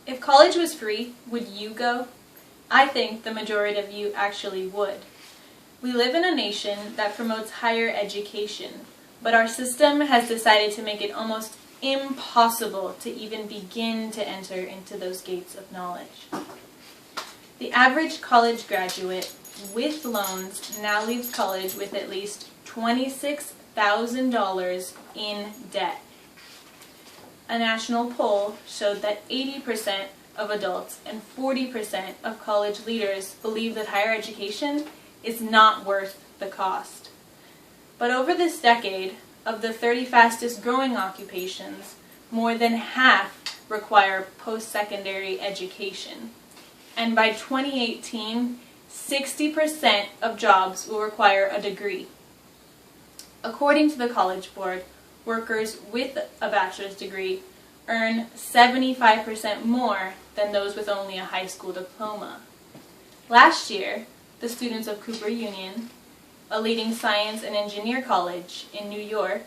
If college was free, would you go? I think the majority of you actually would. We live in a nation that promotes higher education, but our system has decided to make it almost impossible to even begin to enter into those gates of knowledge. The average college graduate with loans now leaves college with at least $26,000 in debt. A national poll showed that 80% of adults and 40% of college leaders believe that higher education is not worth the cost. But over this decade, of the 30 fastest growing occupations, more than half require post-secondary education. And by 2018, 60% of jobs will require a degree. According to the College Board, workers with a bachelor's degree earn 75% more than those with only a high school diploma. Last year, the students of Cooper Union, a leading science and engineer college in New York,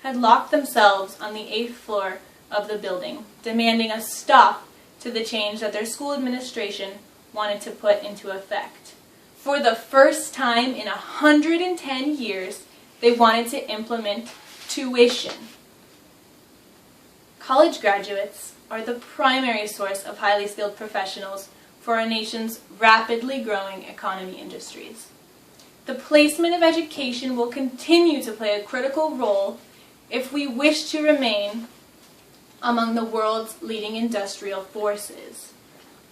had locked themselves on the 8th floor of the building, demanding a stop to the change that their school administration wanted to put into effect. For the first time in 110 years, they wanted to implement tuition. College graduates are the primary source of highly skilled professionals for our nation's rapidly growing economy industries. The placement of education will continue to play a critical role if we wish to remain among the world's leading industrial forces.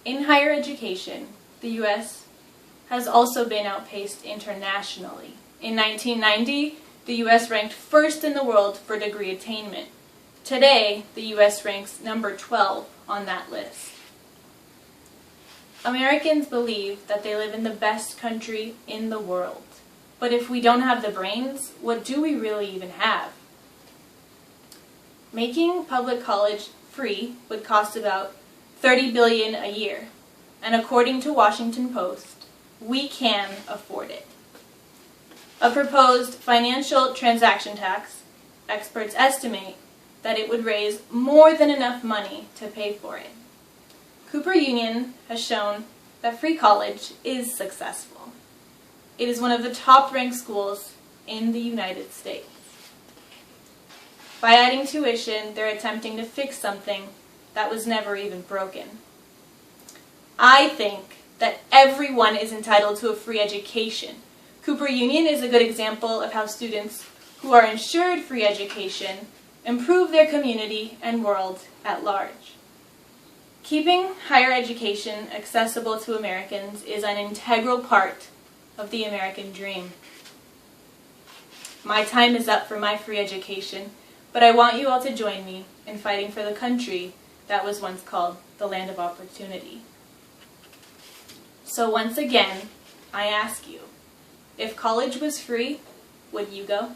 In higher education, the U.S. has also been outpaced internationally. In 1990, the U.S. ranked first in the world for degree attainment. Today, the U.S. ranks number 12 on that list. Americans believe that they live in the best country in the world. But if we don't have the brains, what do we really even have? Making public college free would cost about $30 billion a year. And according to Washington Post, we can afford it. A proposed financial transaction tax, experts estimate that it would raise more than enough money to pay for it. Cooper Union has shown that free college is successful. It is one of the top-ranked schools in the United States. By adding tuition, they're attempting to fix something that was never even broken. I think that everyone is entitled to a free education. Cooper Union is a good example of how students who are ensured free education improve their community and world at large. Keeping higher education accessible to Americans is an integral part of the American dream. My time is up for my free education, but I want you all to join me in fighting for the country that was once called the land of opportunity. So once again, I ask you, if college was free, would you go?